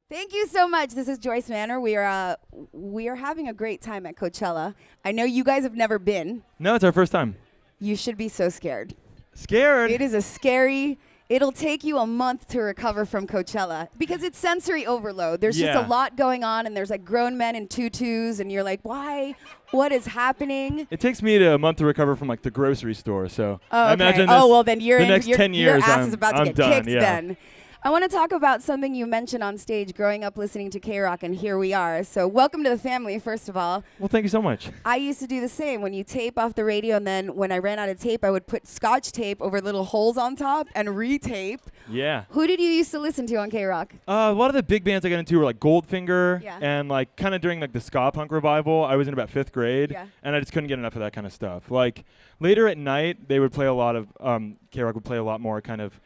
Thank you so much. This is Joyce Manor. We are having a great time at Coachella. I know you guys have never been. No, it's our first time. You should be so scared. Scared? It is it'll take you a month to recover from Coachella because it's sensory overload. There's just a lot going on, and there's like grown men in tutus, and you're like, why? What is happening? It takes me a month to recover from like the grocery store, so I imagine then the next 10 years, your ass is about to get done, kicked then. I want to talk about something you mentioned on stage, growing up listening to KROQ, and here we are. So welcome to the family, first of all. Well, thank you so much. I used to do the same. When you tape off the radio, and then when I ran out of tape, I would put Scotch tape over little holes on top and retape. Yeah. Who did you used to listen to on KROQ? A lot of the big bands I got into were like Goldfinger, Yeah. and like kind of during like the ska punk revival. I was in about 5th grade, and I just couldn't get enough of that kind of stuff. Like later at night, they would play a lot of KROQ would play a lot more kind of.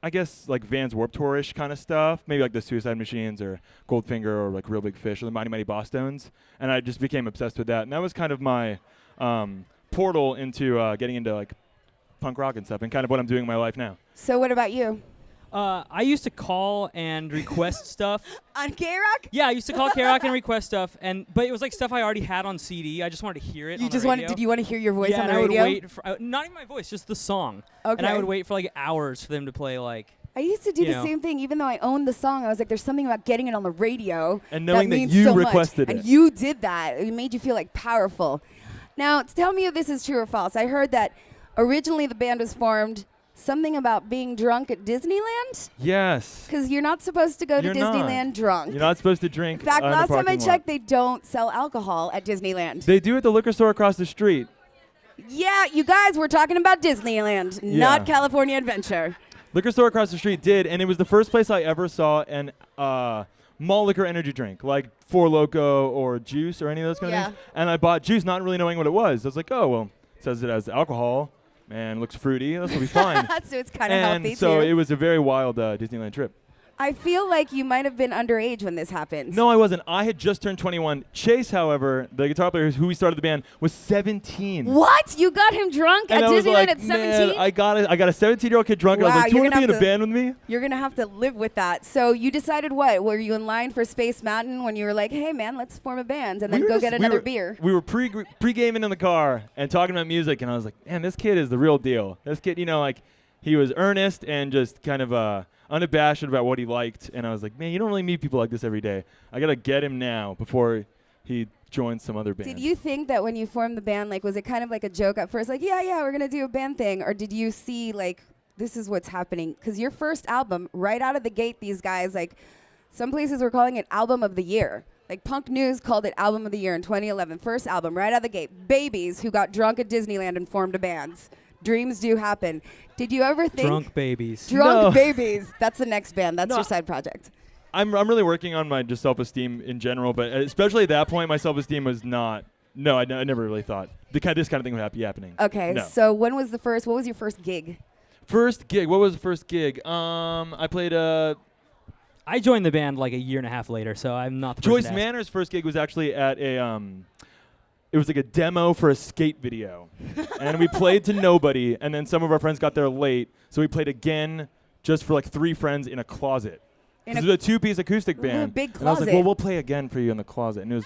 I guess like Vans Warped Tour-ish kind of stuff, maybe like the Suicide Machines or Goldfinger or like Real Big Fish or the Mighty Mighty Bosstones, and I just became obsessed with that, and that was kind of my portal into getting into like punk rock and stuff, and kind of what I'm doing in my life now. So what about you? I used to call and request stuff. On KROQ? Yeah, I used to call KROQ and request stuff, but it was like stuff I already had on CD. I just wanted to hear it on the radio. Did you want to hear your voice yeah, on the and radio? I would wait for, not even my voice, just the song. Okay. And I would wait for like hours for them to play like. I used to do the same thing, even though I owned the song. I was like, there's something about getting it on the radio and knowing that means you so requested much. it. And you did that. It made you feel like powerful. Now, tell me if this is true or false. I heard that originally the band was formed something about being drunk at Disneyland? Yes. Because you're not supposed to go to Disneyland drunk. You're not supposed to drink. In fact, in last the time I parking checked, lot. they don't sell alcohol at Disneyland. They do at the liquor store across the street. Yeah, you guys, we're talking about Disneyland, not California Adventure. Liquor store across the street did, and it was the first place I ever saw an malt liquor energy drink, like Four Loko or Juice or any of those kind of things. And I bought Juice not really knowing what it was. I was like, oh, well, it says it has alcohol. Man, looks fruity. This will be fine. So it's kind of healthy, And so too. it was a very wild Disneyland trip. I feel like you might have been underage when this happened. No, I wasn't. I had just turned 21. Chase, however, the guitar player who we started the band, was 17. What? You got him drunk and at I was Disneyland like, at 17? Man, I got a 17-year-old kid drunk. Wow, And I was like, do you want to be in a have band with me? You're going to have to live with that. So you decided what? Were you in line for Space Mountain when you were like, hey, man, let's form a band and then go get another beer? We were pre-gaming in the car and talking about music, and I was like, man, this kid is the real deal. This kid, like, he was earnest and just kind of unabashed about what he liked, and I was like, man, you don't really meet people like this every day. I gotta get him now before he joins some other band. Did you think that when you formed the band, like, was it kind of like a joke at first, like, yeah, we're gonna do a band thing, or did you see like this is what's happening? Because your first album, right out of the gate, these guys, like, some places were calling it album of the year. Like Punk News called it album of the year in 2011. First album, right out of the gate. Babies who got drunk at Disneyland and formed a band. Dreams do happen. Did you ever think Drunk Babies? Drunk Babies. That's the next band. That's your side project. I'm really working on my just self-esteem in general, but especially at that point, my self-esteem was not. No, I never really thought this kind of thing would be happening. Okay, no. So what was your first gig? First gig. What was the first gig? I played I joined the band like a year and a half later, so I'm not the person Joyce to ask. Manor's first gig was actually at a it was like a demo for a skate video. And we played to nobody, and then some of our friends got there late, so we played again just for like 3 friends in a closet. This was a 2-piece acoustic band. A big and I was like, closet. well, we'll play again for you in the closet. And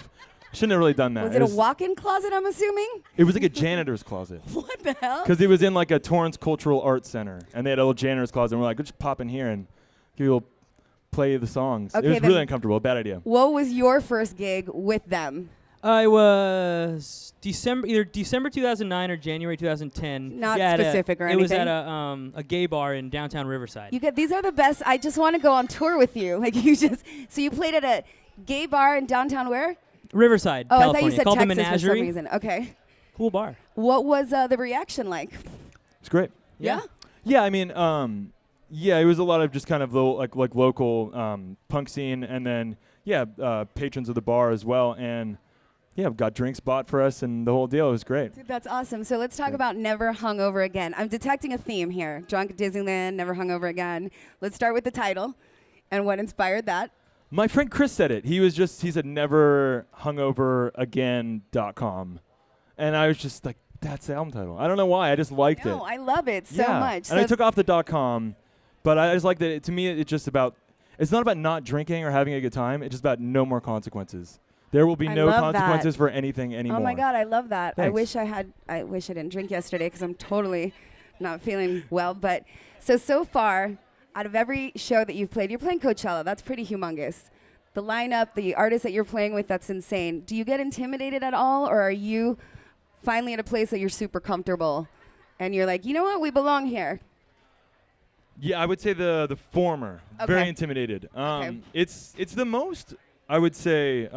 shouldn't have really done that. Was it a walk-in closet, I'm assuming? It was like a janitor's closet. What the hell? Because it was in like a Torrance Cultural Arts Center, and they had a little janitor's closet, and we're like, let's just pop in here and give you a little play the songs. Okay, it was really uncomfortable. Bad idea. What was your first gig with them? It was either December 2009 or January 2010. Not specific or anything. It was at a gay bar in downtown Riverside. These are the best. I just want to go on tour with you. Like so you played at a gay bar in downtown where? Riverside, Oh, California. I thought you said Called Texas the for some Menagerie. reason. Okay. Cool bar. What was the reaction like? It's great. Yeah? Yeah, I mean, it was a lot of just kind of like local punk scene, and then patrons of the bar as well, and got drinks bought for us and the whole deal. It was great. Dude, that's awesome. So let's talk about Never Hungover Again. I'm detecting a theme here. Drunk at Disneyland, Never Hungover Again. Let's start with the title and what inspired that. My friend Chris said it. He said neverhungoveragain.com, and I was just like, that's the album title. I don't know why. I just liked it. No, I love it so much. And I took off the .com, but I just like that. To me, it's just about. it's not about not drinking or having a good time. It's just about no more consequences. There will be no consequences for anything anymore. Oh my God, I love that. Thanks. I wish I didn't drink yesterday because I'm totally not feeling well. But so far, out of every show that you've played, you're playing Coachella. That's pretty humongous. The lineup, the artists that you're playing with, that's insane. Do you get intimidated at all, or are you finally at a place that you're super comfortable and you're like, you know what, we belong here? Yeah, I would say the former. Okay. Very intimidated. Okay. It's the most, I would say,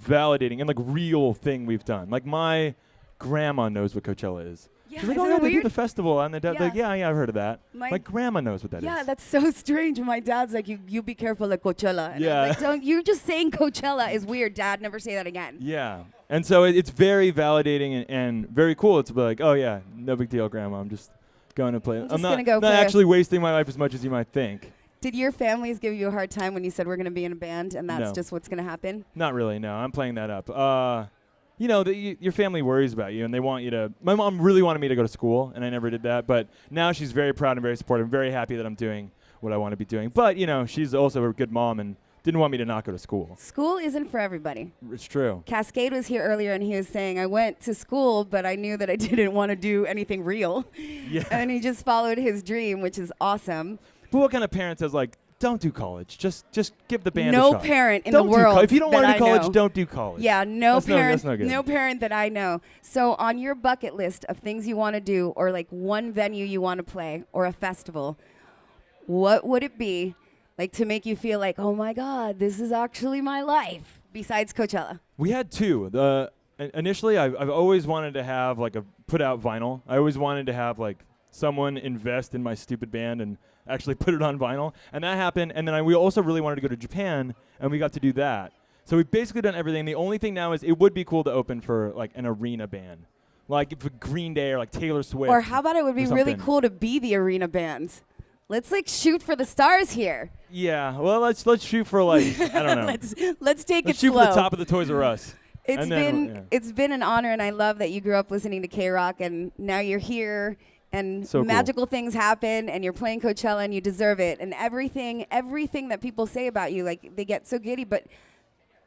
validating and like real thing we've done. Like my grandma knows what Coachella is. Yeah, She's like, isn't oh yeah, it they do weird? the festival, and the dad's like, yeah, I've heard of that. My grandma knows what that is. Yeah, that's so strange. My dad's like, you be careful at Coachella. And Yeah. I was like, you're just saying Coachella is weird, Dad. Never say that again. Yeah. And so it's very validating and very cool. It's like, oh yeah, no big deal, Grandma. I'm just going to play. I'm not actually wasting my life as much as you might think. Did your families give you a hard time when you said we're going to be in a band and that's just what's going to happen? Not really, no. I'm playing that up. You know, your family worries about you, and they want you to. My mom really wanted me to go to school, and I never did that. But now she's very proud and very supportive. I'm very happy that I'm doing what I want to be doing. But you know, she's also a good mom and didn't want me to not go to school. School isn't for everybody. It's true. Cascade was here earlier, and he was saying, I went to school, but I knew that I didn't want to do anything real. Yeah. And he just followed his dream, which is awesome. But what kind of parent says like, don't do college. Just give the band a no shot. parent in don't the world. If you don't want to do college, know. don't do college. Yeah, that's no parent that I know. So on your bucket list of things you want to do, or like one venue you want to play, or a festival, what would it be like to make you feel like, oh my God, this is actually my life, besides Coachella? We had two. Initially, I've always wanted to have like put out vinyl. I always wanted to have like someone invest in my stupid band and actually put it on vinyl, and that happened. And then we also really wanted to go to Japan, and we got to do that. So we've basically done everything. The only thing now is it would be cool to open for like an arena band, like for Green Day or like Taylor Swift. Or how about it would be really cool to be the arena band? Let's like shoot for the stars here. Yeah, well let's shoot for like I don't know. let's take let's it shoot slow. for the top of the Toys R Us. It's been an honor, and I love that you grew up listening to KROQ, and now you're here. And so magical things happen, and you're playing Coachella, and you deserve it. And everything that people say about you, like they get so giddy, but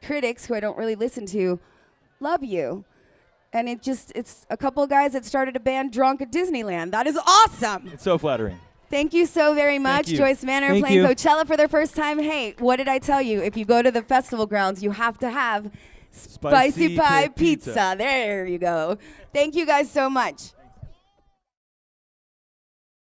critics who I don't really listen to love you. And it's a couple of guys that started a band drunk at Disneyland. That is awesome. It's so flattering. Thank you so very much. Joyce Manor playing Coachella for their first time. Hey, what did I tell you? If you go to the festival grounds, you have to have Spicy Pie Pizza. There you go. Thank you guys so much.